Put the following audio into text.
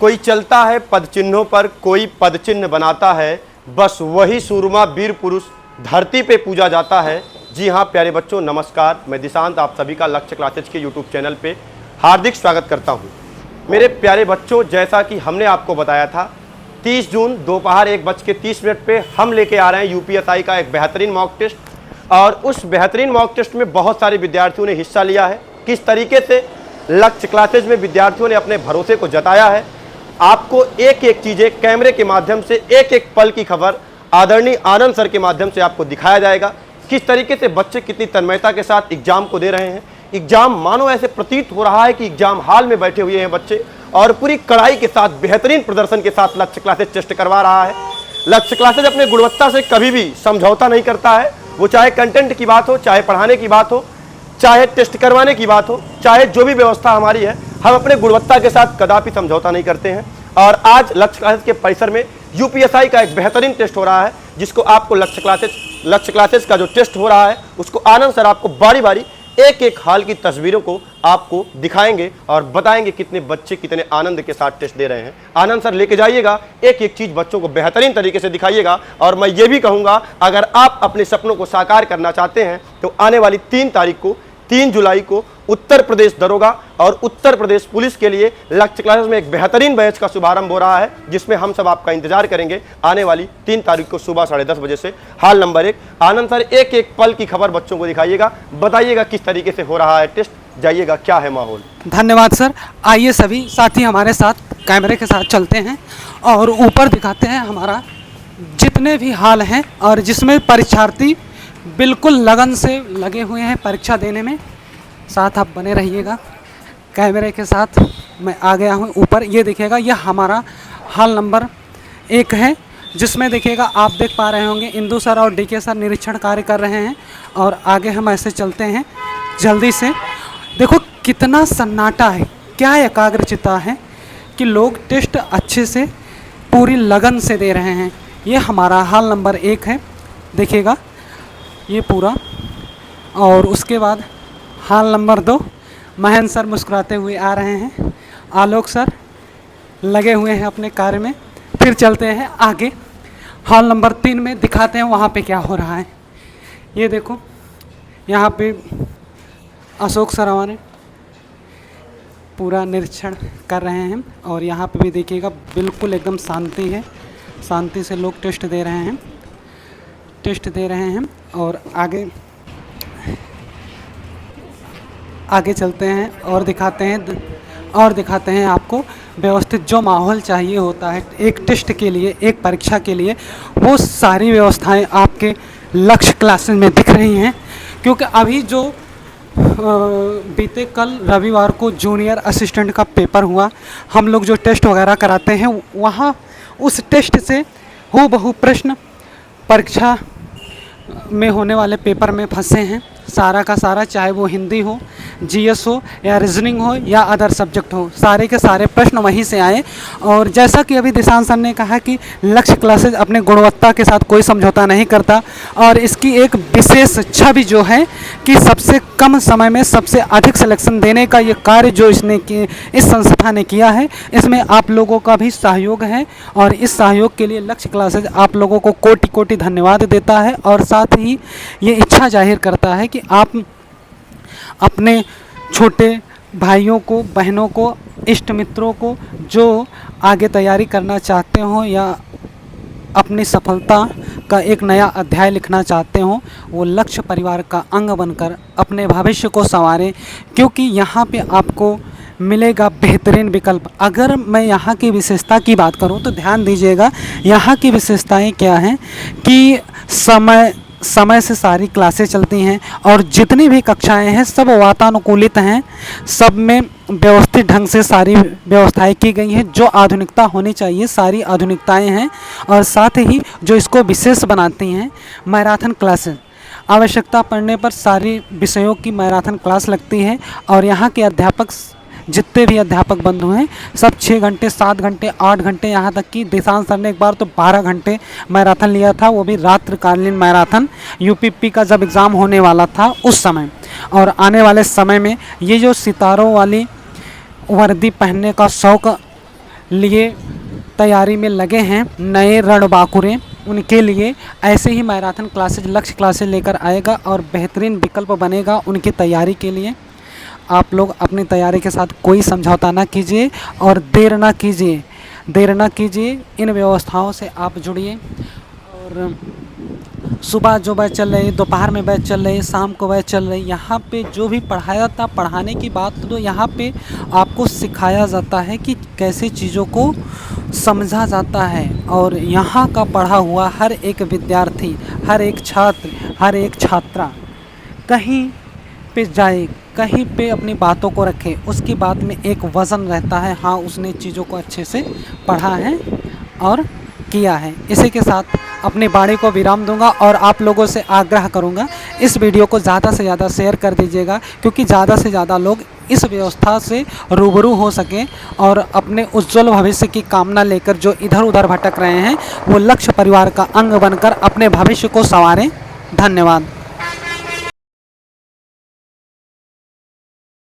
कोई चलता है पद चिन्हों पर, कोई पद चिन्ह बनाता है, बस वही सूरमा वीर पुरुष धरती पे पूजा जाता है। जी हाँ प्यारे बच्चों, नमस्कार। मैं दिशांत आप सभी का लक्ष्य क्लासेज के यूट्यूब चैनल पे हार्दिक स्वागत करता हूँ। मेरे प्यारे बच्चों, जैसा कि हमने आपको बताया था 30 जून दोपहर 1:30 पे हम लेके आ रहे हैं यूपीएसआई का एक बेहतरीन मॉक टेस्ट। और उस बेहतरीन मॉक टेस्ट में बहुत सारे विद्यार्थियों ने हिस्सा लिया है। किस तरीके से लक्ष्य क्लासेज में विद्यार्थियों ने अपने भरोसे को जताया है, आपको एक एक चीज़ें कैमरे के माध्यम से, एक एक पल की खबर आदरणीय आनंद सर के माध्यम से आपको दिखाया जाएगा। किस तरीके से बच्चे कितनी तन्मयता के साथ एग्जाम को दे रहे हैं। एग्जाम मानो ऐसे प्रतीत हो रहा है कि एग्जाम हाल में बैठे हुए हैं बच्चे, और पूरी कड़ाई के साथ बेहतरीन प्रदर्शन के साथ लक्ष्य क्लासेज टेस्ट करवा रहा है। लक्ष्य क्लासेज अपने गुणवत्ता से कभी भी समझौता नहीं करता है। वो चाहे कंटेंट की बात हो, चाहे पढ़ाने की बात हो, चाहे टेस्ट करवाने की बात हो, चाहे जो भी व्यवस्था हमारी है, हम अपने गुणवत्ता के साथ कदापि समझौता नहीं करते हैं। और आज लक्ष्य क्लासेज के परिसर में यूपीएसआई का एक बेहतरीन टेस्ट हो रहा है, जिसको आपको लक्ष्य क्लासेज का जो टेस्ट हो रहा है उसको आनंद सर आपको बारी बारी एक एक हाल की तस्वीरों को आपको दिखाएंगे और बताएंगे कितने बच्चे कितने आनंद के साथ टेस्ट दे रहे हैं। आनंद सर लेके जाइएगा, एक एक चीज़ बच्चों को बेहतरीन तरीके से दिखाइएगा। और मैं ये भी कहूँगा, अगर आप अपने सपनों को साकार करना चाहते हैं तो आने वाली 3 जुलाई को उत्तर प्रदेश दरोगा और उत्तर प्रदेश पुलिस के लिए लक्ष्य क्लासेस में एक बेहतरीन बैच का शुभारंभ हो रहा है, जिसमें हम सब आपका इंतजार करेंगे आने वाली 3 तारीख को सुबह 10:30 बजे से। हाल नंबर 1, आनंद सर एक एक पल की खबर बच्चों को दिखाइएगा, बताइएगा किस तरीके से हो रहा है टेस्ट, जाइएगा क्या है माहौल। धन्यवाद सर। आइए सभी साथी हमारे साथ कैमरे के साथ चलते हैं और ऊपर दिखाते हैं हमारा जितने भी हाल हैं और जिसमें परीक्षार्थी बिल्कुल लगन से लगे हुए हैं परीक्षा देने में। साथ आप बने रहिएगा कैमरे के साथ। मैं आ गया हूँ ऊपर, ये देखिएगा, यह हमारा हाल नंबर 1 है, जिसमें देखिएगा आप देख पा रहे होंगे इंदू सर और डीके सर निरीक्षण कार्य कर रहे हैं। और आगे हम ऐसे चलते हैं जल्दी से। देखो कितना सन्नाटा है, क्या एकाग्रचित्ता है कि लोग टेस्ट अच्छे से पूरी लगन से दे रहे हैं। ये हमारा हाल नंबर 1 है, देखिएगा ये पूरा। और उसके बाद हाल नंबर 2, महेंद्र सर मुस्कुराते हुए आ रहे हैं, आलोक सर लगे हुए हैं अपने कार्य में। फिर चलते हैं आगे, हाल नंबर 3 में दिखाते हैं वहाँ पे क्या हो रहा है। ये देखो यहाँ पे अशोक सर हमारे पूरा निरीक्षण कर रहे हैं। और यहाँ पे भी देखिएगा बिल्कुल एकदम शांति है, शांति से लोग टेस्ट दे रहे हैं। और आगे चलते हैं और दिखाते हैं आपको व्यवस्थित जो माहौल चाहिए होता है एक टेस्ट के लिए, एक परीक्षा के लिए, वो सारी व्यवस्थाएं आपके लक्ष्य क्लासेस में दिख रही हैं। क्योंकि अभी जो बीते कल रविवार को जूनियर असिस्टेंट का पेपर हुआ, हम लोग जो टेस्ट वगैरह कराते हैं वहाँ उस टेस्ट से हूबहू प्रश्न परीक्षा में होने वाले पेपर में फंसे हैं, सारा का सारा, चाहे वो हिंदी हो, जीएस हो या रीजनिंग हो या अदर सब्जेक्ट हो, सारे के सारे प्रश्न वहीं से आए। और जैसा कि अभी दिशांत सर ने कहा कि लक्ष्य क्लासेज अपने गुणवत्ता के साथ कोई समझौता नहीं करता, और इसकी एक विशेष छवि जो है कि सबसे कम समय में सबसे अधिक सिलेक्शन देने का ये कार्य जो इस संस्था ने किया है, इसमें आप लोगों का भी सहयोग है। और इस सहयोग के लिए लक्ष्य क्लासेज आप लोगों को कोटि कोटि धन्यवाद देता है। और साथ ही ये इच्छा जाहिर करता है कि आप अपने छोटे भाइयों को, बहनों को, इष्ट मित्रों को जो आगे तैयारी करना चाहते हो या अपनी सफलता का एक नया अध्याय लिखना चाहते हो, वो लक्ष्य परिवार का अंग बनकर अपने भविष्य को संवारें। क्योंकि यहाँ पे आपको मिलेगा बेहतरीन विकल्प। अगर मैं यहाँ की विशेषता की बात करूँ तो ध्यान दीजिएगा, यहाँ की विशेषताएं क्या हैं कि समय से सारी क्लासें चलती हैं और जितनी भी कक्षाएं हैं सब वातानुकूलित हैं, सब में व्यवस्थित ढंग से सारी व्यवस्थाएं की गई हैं। जो आधुनिकता होनी चाहिए सारी आधुनिकताएं हैं। और साथ ही जो इसको विशेष बनाती हैं मैराथन क्लासेस, आवश्यकता पड़ने पर सारी विषयों की मैराथन क्लास लगती है। और यहाँ के अध्यापक, जितने भी अध्यापक बंधु हैं, सब 6 घंटे, 7 घंटे, 8 घंटे, यहाँ तक कि दिशांत सर ने एक बार तो 12 घंटे मैराथन लिया था, वो भी रात्रिकालीन मैराथन, यूपीपी का जब एग्ज़ाम होने वाला था उस समय। और आने वाले समय में ये जो सितारों वाली वर्दी पहनने का शौक़ लिए तैयारी में लगे हैं, नए रणबांकुरे, उनके लिए ऐसे ही मैराथन क्लासेज, लक्ष्य क्लासेज लेकर आएगा और बेहतरीन विकल्प बनेगा उनकी तैयारी के लिए। आप लोग अपनी तैयारी के साथ कोई समझौता ना कीजिए और देर ना कीजिए, इन व्यवस्थाओं से आप जुड़िए। और सुबह जो बैच चल रही, दोपहर में बैच चल रही, शाम को बैच चल रही, यहाँ पे जो भी पढ़ाया जाता, पढ़ाने की बात तो यहाँ पे आपको सिखाया जाता है कि कैसे चीज़ों को समझा जाता है। और यहाँ का पढ़ा हुआ हर एक विद्यार्थी, हर एक छात्र, हर एक छात्रा कहीं पे जाए, कहीं पे अपनी बातों को रखे, उसकी बात में एक वज़न रहता है, हाँ उसने चीज़ों को अच्छे से पढ़ा है और किया है। इसी के साथ अपनी वाणी को विराम दूंगा और आप लोगों से आग्रह करूंगा, इस वीडियो को ज़्यादा से ज़्यादा शेयर कर दीजिएगा, क्योंकि ज़्यादा से ज़्यादा लोग इस व्यवस्था से रूबरू हो सकें और अपने उज्जवल भविष्य की कामना लेकर जो इधर उधर भटक रहे हैं, वो लक्ष्य परिवार का अंग बनकर अपने भविष्य को संवारें। धन्यवाद।